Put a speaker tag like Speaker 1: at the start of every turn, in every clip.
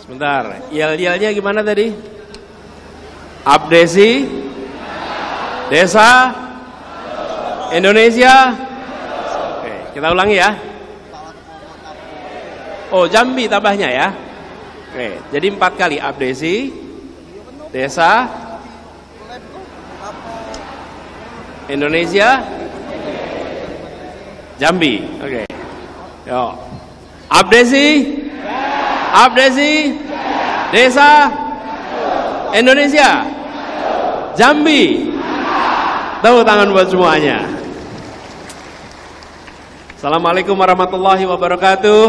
Speaker 1: Sebentar, yel-yelnya gimana tadi? Abdesi Desa Indonesia. Oke, kita ulangi ya. Oh, Jambi tambahnya ya. Oke, jadi 4 kali. Abdesi Desa Indonesia Jambi. Oke. Yo. Abdesi Desa Indonesia Jambi. Tepuk tangan buat semuanya. Assalamualaikum warahmatullahi wabarakatuh.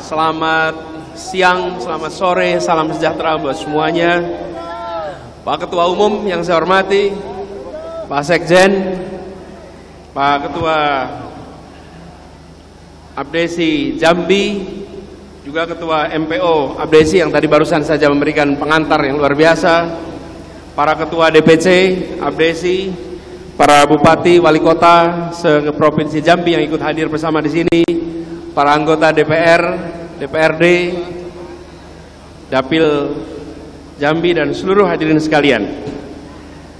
Speaker 1: Selamat siang, selamat sore, salam sejahtera buat semuanya. Pak Ketua Umum yang saya hormati, Pak Sekjen, Pak Ketua Abdesi Jambi, juga Ketua MPO Abdesi yang tadi barusan saja memberikan pengantar yang luar biasa, para Ketua DPC Abdesi, para Bupati, Wali Kota se-Provinsi Jambi yang ikut hadir bersama di sini, para anggota DPR, DPRD, Dapil Jambi dan seluruh hadirin sekalian.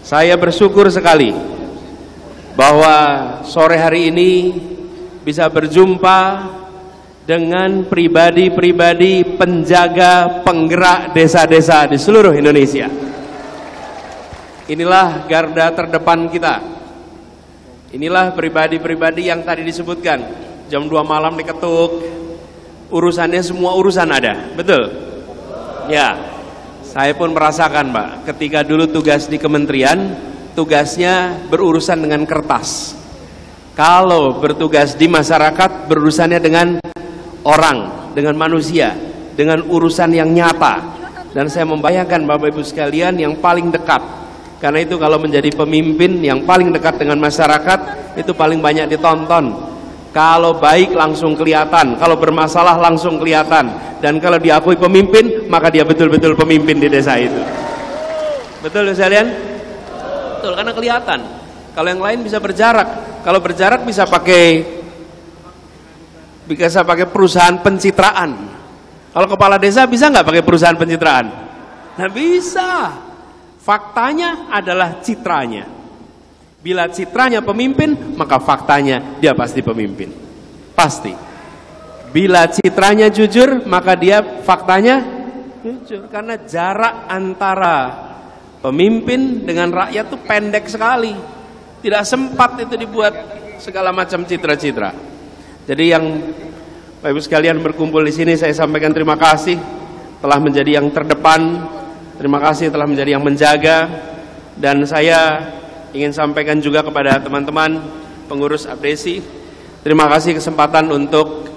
Speaker 1: Saya bersyukur sekali bahwa sore hari ini bisa berjumpa dengan pribadi-pribadi penjaga penggerak desa-desa di seluruh Indonesia. Inilah garda terdepan kita. Inilah pribadi-pribadi yang tadi disebutkan. Jam 2 malam diketuk, urusannya semua urusan ada, betul? Ya, saya pun merasakan Pak, ketika dulu tugas di kementerian, tugasnya berurusan dengan kertas. Kalau bertugas di masyarakat, berurusannya dengan orang, dengan manusia, dengan urusan yang nyata. Dan saya membayangkan Bapak Ibu sekalian yang paling dekat, karena itu kalau menjadi pemimpin yang paling dekat dengan masyarakat, itu paling banyak ditonton. Kalau baik langsung kelihatan, kalau bermasalah langsung kelihatan, dan kalau diakui pemimpin, maka dia betul-betul pemimpin di desa itu. Betul sekalian? Betul, karena kelihatan. Kalau yang lain bisa berjarak, kalau berjarak bisa pakai perusahaan pencitraan. Kalau kepala desa bisa nggak pakai perusahaan pencitraan? Nah bisa. Faktanya adalah citranya. Bila citranya pemimpin, maka faktanya dia pasti pemimpin. Pasti. Bila citranya jujur, maka dia faktanya jujur. Karena jarak antara pemimpin dengan rakyat itu pendek sekali. Tidak sempat itu dibuat segala macam citra-citra. Jadi yang Bapak Ibu sekalian berkumpul di sini, saya sampaikan terima kasih telah menjadi yang terdepan, terima kasih telah menjadi yang menjaga, dan saya ingin sampaikan juga kepada teman-teman pengurus Abdesi, terima kasih kesempatan untuk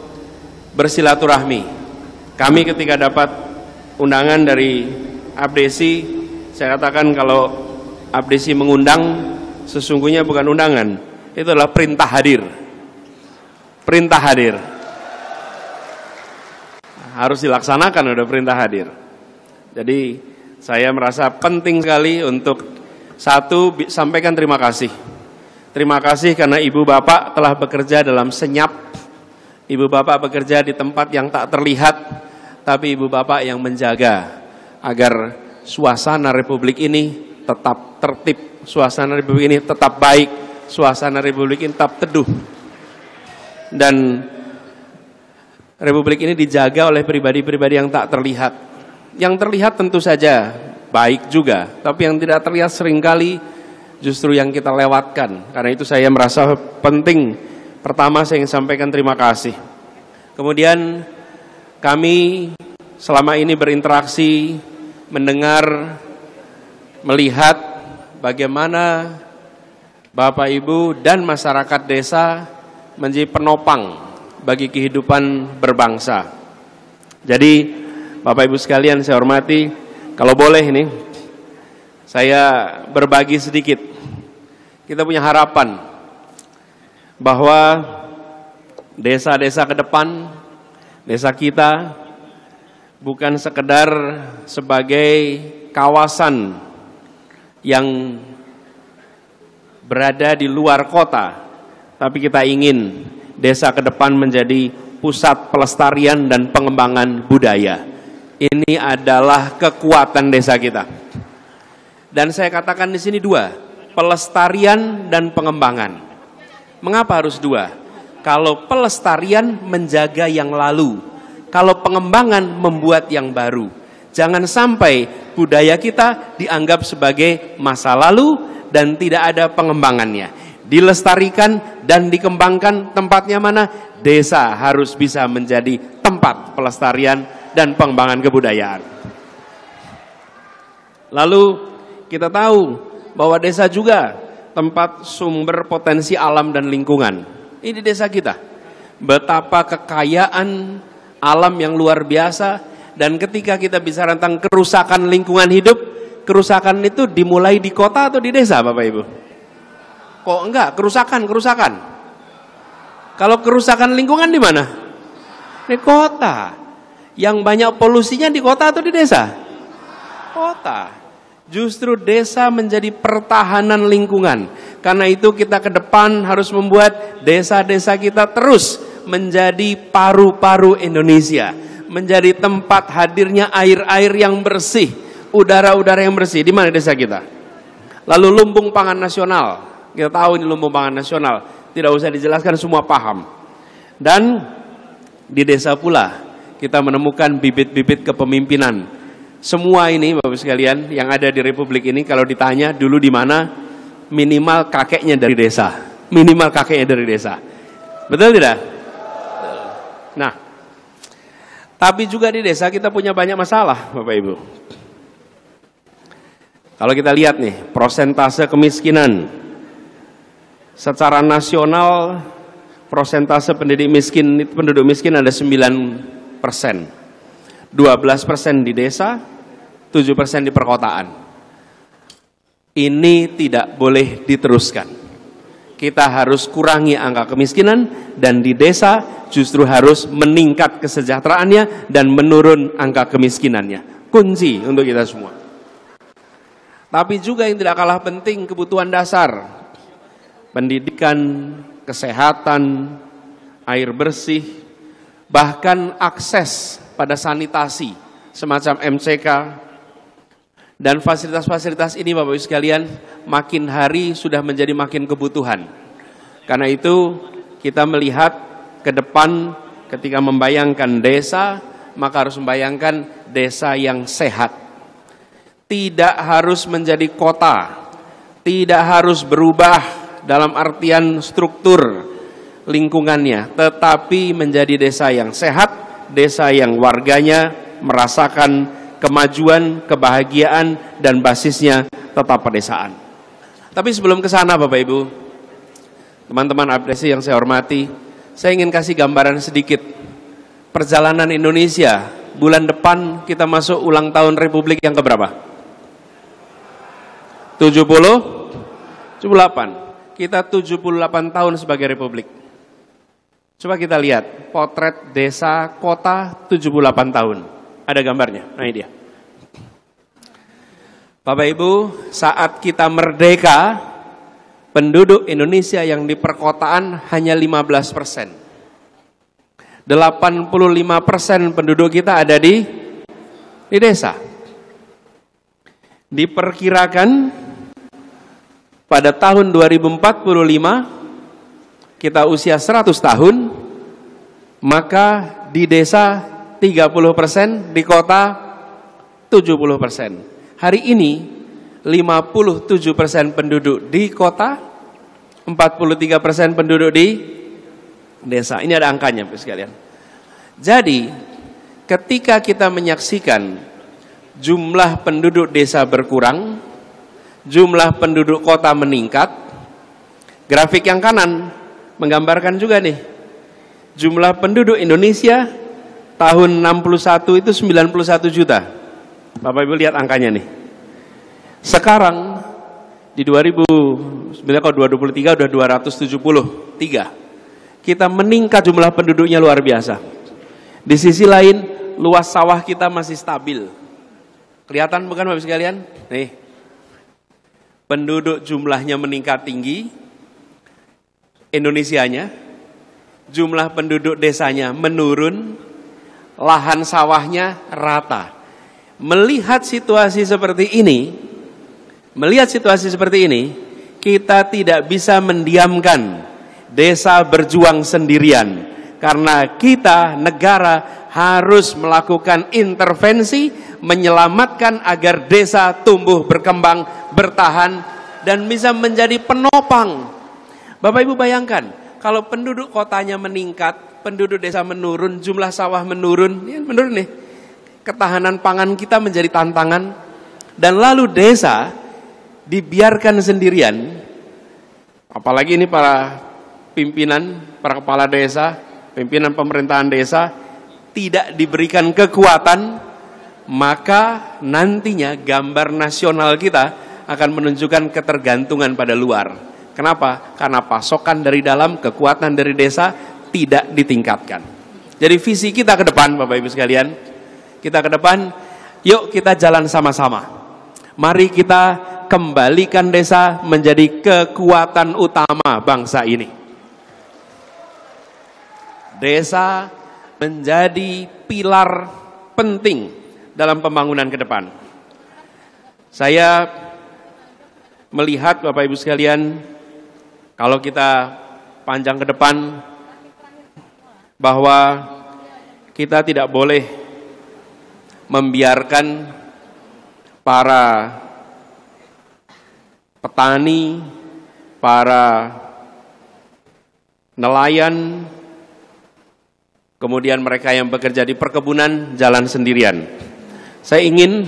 Speaker 1: bersilaturahmi. Kami ketika dapat undangan dari Abdesi, saya katakan kalau Abdesi mengundang, sesungguhnya bukan undangan, itu adalah perintah hadir. Perintah hadir harus dilaksanakan, udah perintah hadir. Jadi saya merasa penting sekali untuk satu, sampaikan terima kasih. Terima kasih karena ibu bapak telah bekerja dalam senyap. Ibu bapak bekerja di tempat yang tak terlihat, tapi ibu bapak yang menjaga agar suasana Republik ini tetap tertib, suasana Republik ini tetap baik, suasana Republik ini tetap teduh. Dan Republik ini dijaga oleh pribadi-pribadi yang tak terlihat. Yang terlihat tentu saja baik juga, tapi yang tidak terlihat seringkali justru yang kita lewatkan. Karena itu saya merasa penting. Pertama saya ingin sampaikan terima kasih. Kemudian kami selama ini berinteraksi, mendengar, melihat bagaimana Bapak Ibu dan masyarakat desa menjadi penopang bagi kehidupan berbangsa. Jadi Bapak Ibu sekalian saya hormati, kalau boleh ini saya berbagi sedikit. Kita punya harapan bahwa desa-desa ke depan, desa kita bukan sekedar sebagai kawasan yang berada di luar kota, tapi kita ingin desa ke depan menjadi pusat pelestarian dan pengembangan budaya. Ini adalah kekuatan desa kita. Dan saya katakan di sini dua, pelestarian dan pengembangan. Mengapa harus dua? Kalau pelestarian menjaga yang lalu, kalau pengembangan membuat yang baru. Jangan sampai budaya kita dianggap sebagai masa lalu dan tidak ada pengembangannya. Dilestarikan dan dikembangkan, tempatnya mana? Desa harus bisa menjadi tempat pelestarian dan pengembangan kebudayaan. Lalu kita tahu bahwa desa juga tempat sumber potensi alam dan lingkungan. Ini desa kita. Betapa kekayaan alam yang luar biasa, dan ketika kita bicara tentang kerusakan lingkungan hidup, kerusakan itu dimulai di kota atau di desa, Bapak Ibu? Kok enggak? Kerusakan. Kalau kerusakan lingkungan di mana? Di kota. Yang banyak polusinya di kota atau di desa? Kota. Justru desa menjadi pertahanan lingkungan. Karena itu kita ke depan harus membuat desa-desa kita terus menjadi paru-paru Indonesia. Menjadi tempat hadirnya air-air yang bersih, udara-udara yang bersih. Di mana desa kita? Lalu lumbung pangan nasional. Kita tahu ini lumbung pangan nasional. Tidak usah dijelaskan, semua paham. Dan di desa pula kita menemukan bibit-bibit kepemimpinan. Semua ini Bapak sekalian yang ada di Republik ini, kalau ditanya dulu di mana, minimal kakeknya dari desa. Minimal kakeknya dari desa. Betul tidak? Nah, tapi juga di desa kita punya banyak masalah, Bapak Ibu. Kalau kita lihat nih, prosentase kemiskinan secara nasional, prosentase penduduk miskin ada 9%. 12% di desa, 7% di perkotaan. Ini tidak boleh diteruskan. Kita harus kurangi angka kemiskinan, dan di desa justru harus meningkat kesejahteraannya dan menurun angka kemiskinannya. Kunci untuk kita semua. Tapi juga yang tidak kalah penting, kebutuhan dasar. Pendidikan, kesehatan, air bersih, bahkan akses pada sanitasi semacam MCK dan fasilitas-fasilitas ini Bapak Ibu sekalian makin hari sudah menjadi makin kebutuhan. Karena itu kita melihat ke depan ketika membayangkan desa, maka harus membayangkan desa yang sehat. Tidak harus menjadi kota, tidak harus berubah dalam artian struktur lingkungannya, tetapi menjadi desa yang sehat, desa yang warganya merasakan kemajuan, kebahagiaan, dan basisnya tetap pedesaan. Tapi sebelum ke sana Bapak Ibu, teman-teman apresiasi yang saya hormati, saya ingin kasih gambaran sedikit perjalanan Indonesia. Bulan depan kita masuk ulang tahun Republik yang keberapa? 78. Kita 78 tahun sebagai Republik. Coba kita lihat potret desa kota 78 tahun. Ada gambarnya. Nah ini dia. Bapak Ibu, saat kita merdeka, penduduk Indonesia yang di perkotaan hanya 15%. 85% penduduk kita ada di desa. Diperkirakan pada tahun 2045 kita usia 100 tahun, maka di desa 30%, di kota 70%. Hari ini 57% penduduk di kota, 43% penduduk di desa. Ini ada angkanya Bapak sekalian. Jadi ketika kita menyaksikan jumlah penduduk desa berkurang, jumlah penduduk kota meningkat, grafik yang kanan menggambarkan juga nih, jumlah penduduk Indonesia tahun 61 itu 91 juta. Bapak Ibu lihat angkanya nih. Sekarang di 2023 udah 273. Kita meningkat jumlah penduduknya luar biasa. Di sisi lain, luas sawah kita masih stabil. Kelihatan bukan Bapak sekalian? Nih. Penduduk jumlahnya meningkat tinggi, Indonesianya, jumlah penduduk desanya menurun, lahan sawahnya rata. Melihat situasi seperti ini, kita tidak bisa mendiamkan desa berjuang sendirian. Karena kita, negara, harus melakukan intervensi, menyelamatkan agar desa tumbuh, berkembang, bertahan, dan bisa menjadi penopang. Bapak Ibu bayangkan, kalau penduduk kotanya meningkat, penduduk desa menurun, jumlah sawah menurun, ya menurun nih. Ketahanan pangan kita menjadi tantangan, dan lalu desa dibiarkan sendirian. Apalagi ini para pimpinan, para kepala desa, pimpinan pemerintahan desa tidak diberikan kekuatan, maka nantinya gambar nasional kita akan menunjukkan ketergantungan pada luar. Kenapa? Karena pasokan dari dalam, kekuatan dari desa tidak ditingkatkan. Jadi visi kita ke depan, Bapak Ibu sekalian, kita ke depan, yuk kita jalan sama-sama. Mari kita kembalikan desa menjadi kekuatan utama bangsa ini. Desa menjadi pilar penting dalam pembangunan ke depan. Saya melihat Bapak Ibu sekalian, kalau kita panjang ke depan, bahwa kita tidak boleh membiarkan para petani, para nelayan, kemudian mereka yang bekerja di perkebunan jalan sendirian. Saya ingin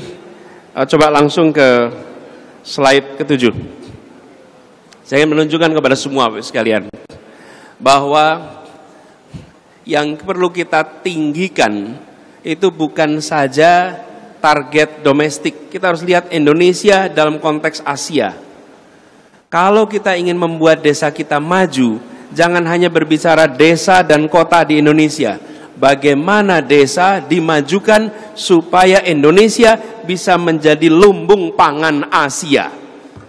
Speaker 1: coba langsung ke slide ke-7. Saya ingin menunjukkan kepada semua sekalian bahwa yang perlu kita tinggikan itu bukan saja target domestik. Kita harus lihat Indonesia dalam konteks Asia. Kalau kita ingin membuat desa kita maju, jangan hanya berbicara desa dan kota di Indonesia. Bagaimana desa dimajukan supaya Indonesia bisa menjadi lumbung pangan Asia.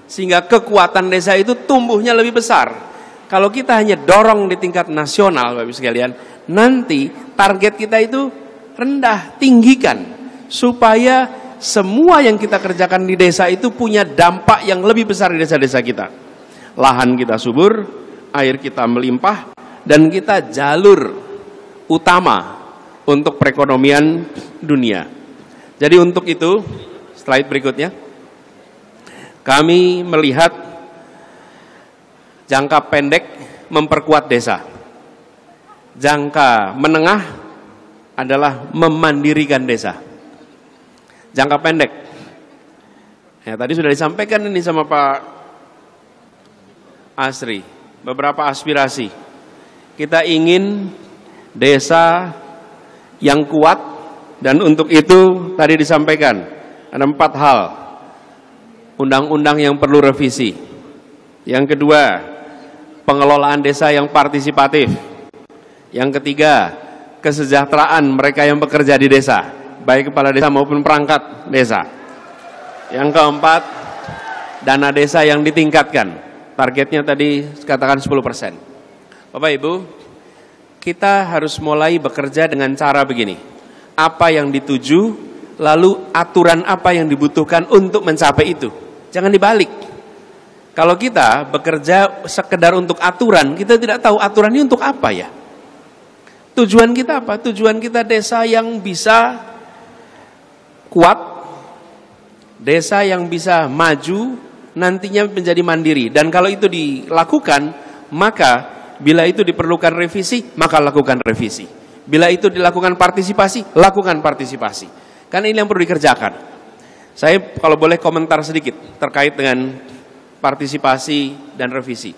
Speaker 1: Sehingga kekuatan desa itu tumbuhnya lebih besar. Kalau kita hanya dorong di tingkat nasional, Bapak Ibu sekalian, nanti target kita itu rendah, tinggikan. Supaya semua yang kita kerjakan di desa itu punya dampak yang lebih besar di desa-desa kita. Lahan kita subur, air kita melimpah, dan kita jalur utama untuk perekonomian dunia. Jadi untuk itu, slide berikutnya, kami melihat jangka pendek memperkuat desa. Jangka menengah adalah memandirikan desa. Jangka pendek, ya tadi sudah disampaikan ini sama Pak Asri, beberapa aspirasi. Kita ingin desa yang kuat, dan untuk itu tadi disampaikan ada 4 hal. Undang-undang yang perlu revisi. Yang kedua, pengelolaan desa yang partisipatif. Yang ketiga, kesejahteraan mereka yang bekerja di desa, baik kepala desa maupun perangkat desa. Yang keempat, dana desa yang ditingkatkan. Targetnya tadi katakan 10%. Bapak Ibu, kita harus mulai bekerja dengan cara begini. Apa yang dituju, lalu aturan apa yang dibutuhkan untuk mencapai itu. Jangan dibalik. Kalau kita bekerja sekedar untuk aturan, kita tidak tahu aturan ini untuk apa ya. Tujuan kita apa? Tujuan kita desa yang bisa kuat, desa yang bisa maju, nantinya menjadi mandiri. Dan kalau itu dilakukan, maka bila itu diperlukan revisi, maka lakukan revisi. Bila itu dilakukan partisipasi, lakukan partisipasi. Karena ini yang perlu dikerjakan. Saya kalau boleh komentar sedikit terkait dengan partisipasi dan revisi.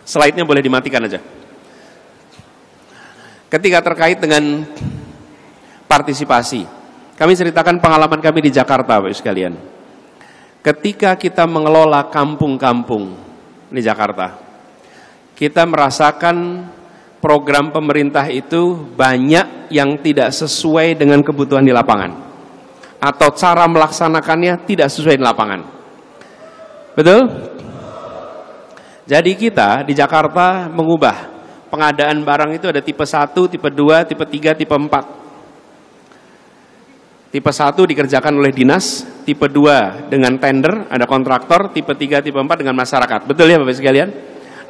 Speaker 1: Slide-nya boleh dimatikan aja. Ketika terkait dengan partisipasi, kami ceritakan pengalaman kami di Jakarta, Bapak sekalian. Ketika kita mengelola kampung-kampung di Jakarta, kita merasakan program pemerintah itu banyak yang tidak sesuai dengan kebutuhan di lapangan, atau cara melaksanakannya tidak sesuai di lapangan. Betul? Jadi kita di Jakarta mengubah pengadaan barang itu ada tipe 1, tipe 2, tipe 3, tipe 4. Tipe 1 dikerjakan oleh dinas, tipe 2 dengan tender, ada kontraktor, tipe 3, tipe 4 dengan masyarakat. Betul ya Bapak sekalian?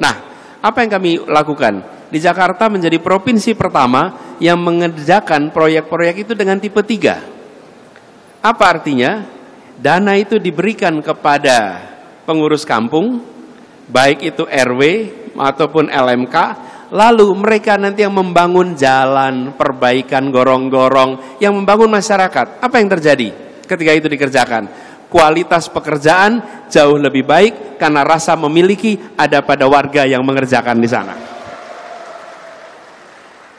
Speaker 1: Nah, apa yang kami lakukan? Di Jakarta menjadi provinsi pertama yang mengerjakan proyek-proyek itu dengan tipe 3. Apa artinya? Dana itu diberikan kepada pengurus kampung, baik itu RW ataupun LMK, lalu mereka nanti yang membangun jalan, perbaikan gorong-gorong, yang membangun masyarakat. Apa yang terjadi ketika itu dikerjakan? Kualitas pekerjaan jauh lebih baik karena rasa memiliki ada pada warga yang mengerjakan di sana.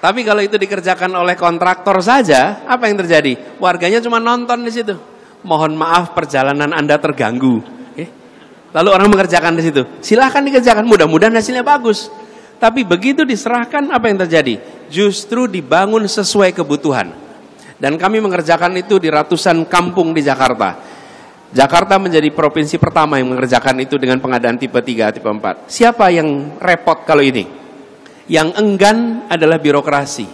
Speaker 1: Tapi kalau itu dikerjakan oleh kontraktor saja, apa yang terjadi? Warganya cuma nonton di situ. Mohon maaf, perjalanan Anda terganggu. Lalu orang mengerjakan di situ. Silahkan dikerjakan, mudah-mudahan hasilnya bagus. Tapi begitu diserahkan, apa yang terjadi? Justru dibangun sesuai kebutuhan. Dan kami mengerjakan itu di ratusan kampung di Jakarta. Jakarta menjadi provinsi pertama yang mengerjakan itu dengan pengadaan tipe 3, tipe 4. Siapa yang repot kalau ini? Yang enggan adalah birokrasi.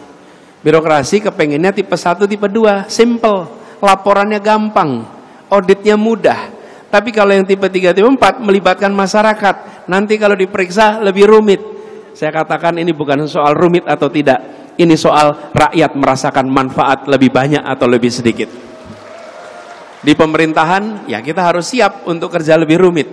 Speaker 1: Birokrasi kepengennya tipe 1, tipe 2. Simple, laporannya gampang, auditnya mudah. Tapi kalau yang tipe 3, tipe 4 melibatkan masyarakat, nanti kalau diperiksa lebih rumit. Saya katakan ini bukan soal rumit atau tidak. Ini soal rakyat merasakan manfaat lebih banyak atau lebih sedikit. Di pemerintahan, ya kita harus siap untuk kerja lebih rumit.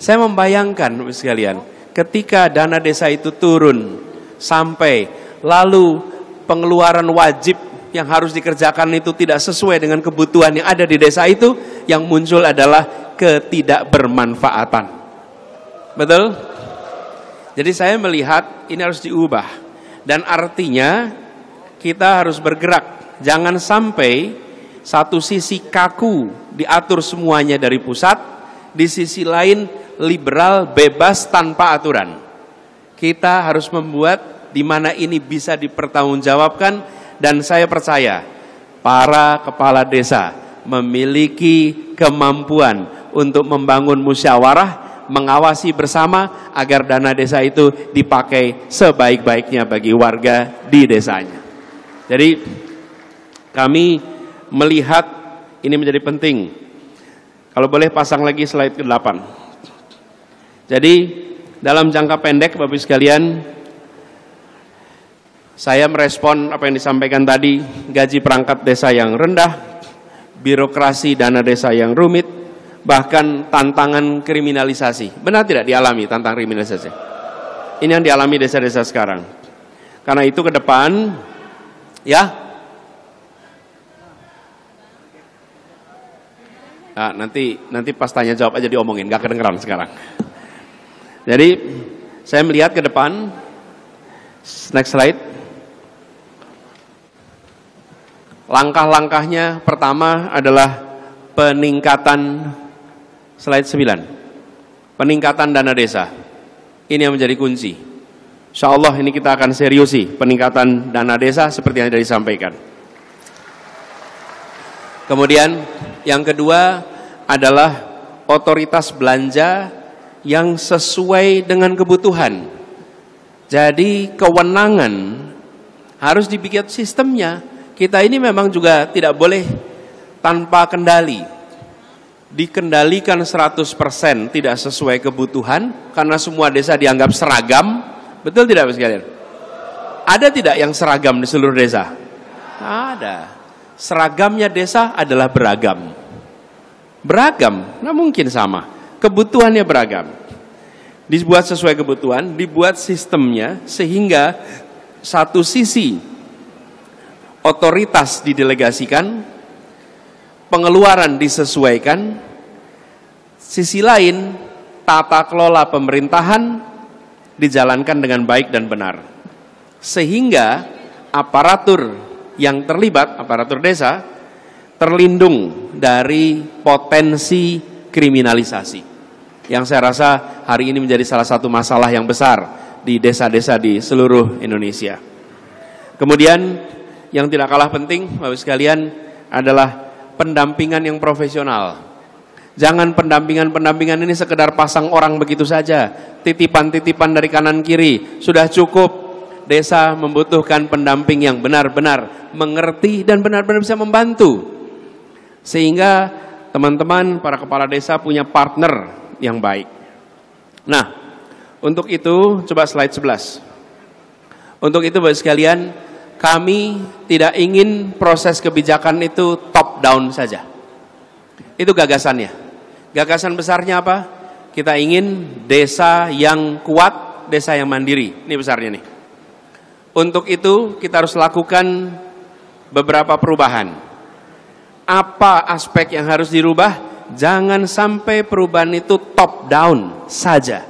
Speaker 1: Saya membayangkan, sekalian, ketika dana desa itu turun, sampai lalu pengeluaran wajib yang harus dikerjakan itu tidak sesuai dengan kebutuhan yang ada di desa itu, yang muncul adalah ketidakbermanfaatan. Betul? Jadi saya melihat ini harus diubah. Dan artinya kita harus bergerak. Jangan sampai satu sisi kaku diatur semuanya dari pusat, di sisi lain liberal bebas tanpa aturan. Kita harus membuat di mana ini bisa dipertanggungjawabkan, dan saya percaya para kepala desa memiliki kemampuan untuk membangun musyawarah, mengawasi bersama agar dana desa itu dipakai sebaik-baiknya bagi warga di desanya. Jadi kami melihat ini menjadi penting. Kalau boleh pasang lagi slide ke-8. Jadi dalam jangka pendek Bapak sekalian, saya merespon apa yang disampaikan tadi, gaji perangkat desa yang rendah, birokrasi dana desa yang rumit, bahkan tantangan kriminalisasi. Benar tidak dialami tantangan kriminalisasi? Ini yang dialami desa-desa sekarang. Karena itu ke depan, ya. Nah, nanti pas tanya jawab aja diomongin, gak kedengeran sekarang. Jadi saya melihat ke depan, next slide. Langkah-langkahnya pertama adalah peningkatan, slide 9. Peningkatan dana desa. Ini yang menjadi kunci. Insya Allah ini kita akan seriusi peningkatan dana desa seperti yang sudah disampaikan. Kemudian yang kedua adalah otoritas belanja yang sesuai dengan kebutuhan. Jadi kewenangan harus dibikin sistemnya. Kita ini memang juga tidak boleh tanpa kendali. Dikendalikan 100% tidak sesuai kebutuhan karena semua desa dianggap seragam. Betul tidak Bapak sekalian? Ada tidak yang seragam di seluruh desa? Ada. Seragamnya desa adalah beragam. Beragam, nah mungkin sama. Kebutuhannya beragam. Dibuat sesuai kebutuhan, dibuat sistemnya sehingga satu sisi otoritas didelegasikan, pengeluaran disesuaikan, sisi lain tata kelola pemerintahan dijalankan dengan baik dan benar. Sehingga aparatur yang terlibat, aparatur desa, terlindung dari potensi kriminalisasi. Yang saya rasa hari ini menjadi salah satu masalah yang besar di desa-desa di seluruh Indonesia. Kemudian yang tidak kalah penting Bapak sekalian adalah pendampingan yang profesional. Jangan pendampingan ini sekedar pasang orang begitu saja, titipan-titipan dari kanan kiri, sudah cukup. Desa membutuhkan pendamping yang benar-benar mengerti dan benar-benar bisa membantu. Sehingga teman-teman para kepala desa punya partner yang baik. Nah, untuk itu coba slide 11. Untuk itu Bapak sekalian, kami tidak ingin proses kebijakan itu top down saja. Itu gagasannya. Gagasan besarnya apa? Kita ingin desa yang kuat, desa yang mandiri. Ini besarnya nih. Untuk itu kita harus lakukan beberapa perubahan. Apa aspek yang harus dirubah? Jangan sampai perubahan itu top down saja.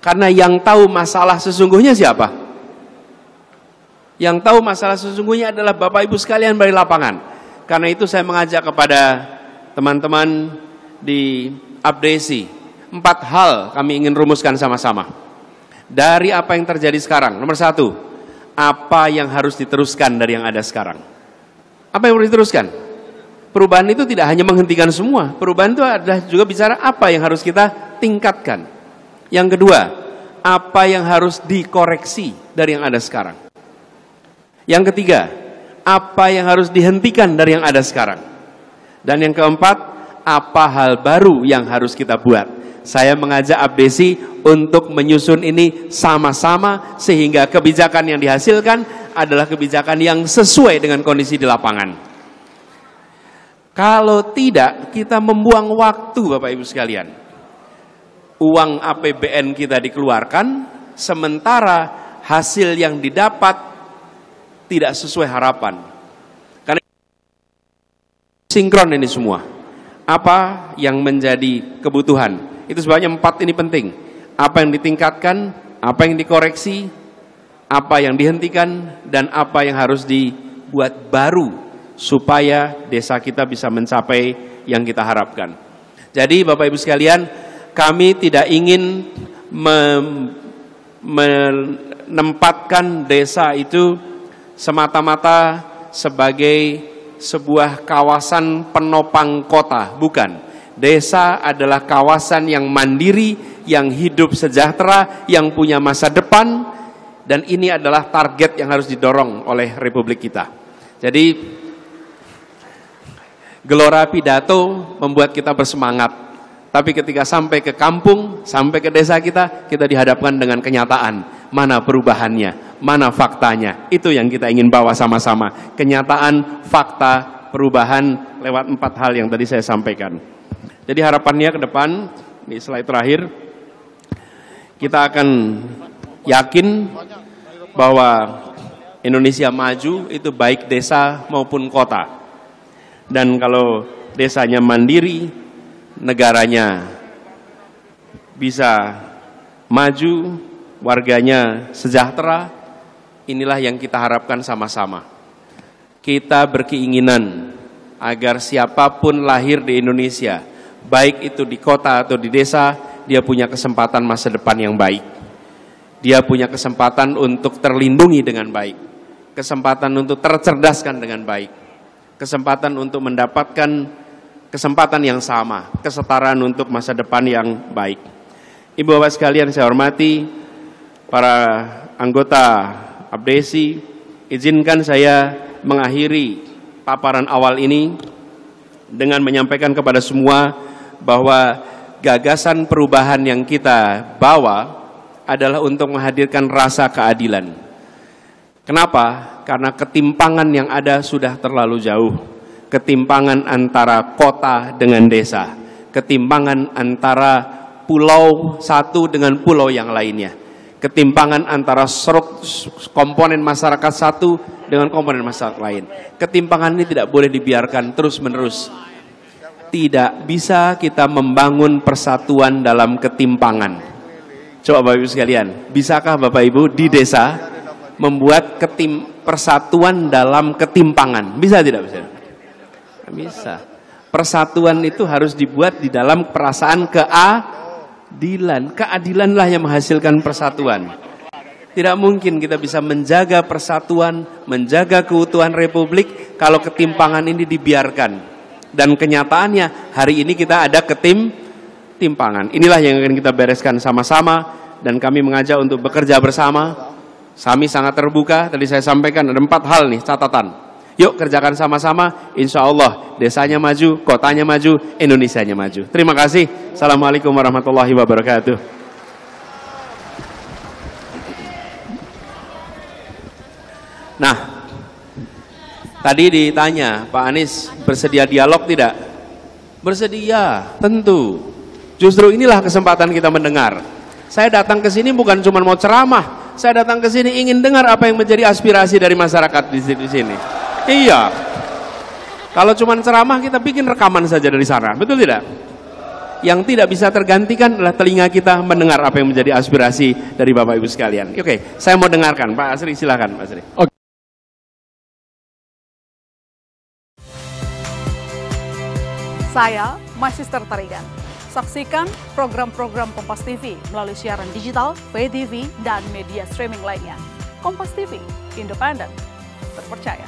Speaker 1: Karena yang tahu masalah sesungguhnya siapa? Yang tahu masalah sesungguhnya adalah Bapak Ibu sekalian dari lapangan. Karena itu saya mengajak kepada teman-teman di Abdesi, 4 hal kami ingin rumuskan sama-sama. Dari apa yang terjadi sekarang. Nomor 1, apa yang harus diteruskan dari yang ada sekarang? Apa yang harus diteruskan? Perubahan itu tidak hanya menghentikan semua. Perubahan itu adalah juga bicara apa yang harus kita tingkatkan. Yang kedua, apa yang harus dikoreksi dari yang ada sekarang. Yang ketiga, apa yang harus dihentikan dari yang ada sekarang. Dan yang keempat, apa hal baru yang harus kita buat. Saya mengajak Abdesi untuk menyusun ini sama-sama sehingga kebijakan yang dihasilkan adalah kebijakan yang sesuai dengan kondisi di lapangan. Kalau tidak, kita membuang waktu Bapak Ibu sekalian. Uang APBN kita dikeluarkan, sementara hasil yang didapat tidak sesuai harapan. Karena sinkron ini semua. Apa yang menjadi kebutuhan? Itu sebabnya 4 ini penting. Apa yang ditingkatkan, apa yang dikoreksi, apa yang dihentikan, dan apa yang harus dibuat baru supaya desa kita bisa mencapai yang kita harapkan. Jadi Bapak Ibu sekalian, kami tidak ingin menempatkan desa itu semata-mata sebagai sebuah kawasan penopang kota, bukan. Desa adalah kawasan yang mandiri, yang hidup sejahtera, yang punya masa depan, dan ini adalah target yang harus didorong oleh Republik kita. Jadi gelora pidato membuat kita bersemangat, tapi ketika sampai ke kampung, sampai ke desa kita dihadapkan dengan kenyataan. Mana perubahannya, mana faktanya, itu yang kita ingin bawa sama-sama. Kenyataan, fakta, perubahan lewat 4 hal yang tadi saya sampaikan. Jadi harapannya ke depan, di slide terakhir, kita akan yakin bahwa Indonesia maju itu baik desa maupun kota. Dan kalau desanya mandiri, negaranya bisa maju, warganya sejahtera. Inilah yang kita harapkan sama-sama. Kita berkeinginan agar siapapun lahir di Indonesia, baik itu di kota atau di desa, dia punya kesempatan masa depan yang baik. Dia punya kesempatan untuk terlindungi dengan baik, kesempatan untuk tercerdaskan dengan baik, kesempatan untuk mendapatkan kesempatan yang sama, kesetaraan untuk masa depan yang baik. Ibu bapak sekalian saya hormati, para anggota Abdesi, izinkan saya mengakhiri paparan awal ini dengan menyampaikan kepada semua bahwa gagasan perubahan yang kita bawa adalah untuk menghadirkan rasa keadilan. Kenapa? Karena ketimpangan yang ada sudah terlalu jauh. Ketimpangan antara kota dengan desa, ketimpangan antara pulau satu dengan pulau yang lainnya, ketimpangan antara komponen masyarakat satu dengan komponen masyarakat lain. Ketimpangan ini tidak boleh dibiarkan terus-menerus. Tidak bisa kita membangun persatuan dalam ketimpangan. Coba Bapak Ibu sekalian, bisakah Bapak Ibu di desa membuat persatuan dalam ketimpangan? Bisa tidak? Bisa. Persatuan itu harus dibuat di dalam perasaan keadilan. Keadilanlah yang menghasilkan persatuan. Tidak mungkin kita bisa menjaga persatuan, menjaga keutuhan Republik kalau ketimpangan ini dibiarkan. Dan kenyataannya hari ini kita ada ketimpangan. Inilah yang akan kita bereskan sama-sama, dan kami mengajak untuk bekerja bersama. Kami sangat terbuka. Tadi saya sampaikan ada 4 hal nih catatan. Yuk kerjakan sama-sama, insya Allah desanya maju, kotanya maju, Indonesianya maju. Terima kasih. Assalamualaikum warahmatullahi wabarakatuh. Nah, tadi ditanya, Pak Anies bersedia dialog tidak? Bersedia, tentu. Justru inilah kesempatan kita mendengar. Saya datang ke sini bukan cuma mau ceramah, saya datang ke sini ingin dengar apa yang menjadi aspirasi dari masyarakat di sini. Iya. Kalau cuma ceramah kita bikin rekaman saja dari sana, betul tidak? Yang tidak bisa tergantikan adalah telinga kita mendengar apa yang menjadi aspirasi dari Bapak Ibu sekalian. Oke, saya mau dengarkan. Pak Asri, silakan Pak Asri. Oke.
Speaker 2: Saya Magister Tarigan. Saksikan program-program Kompas TV melalui siaran digital, pay TV, dan media streaming lainnya. Kompas TV, independen, terpercaya.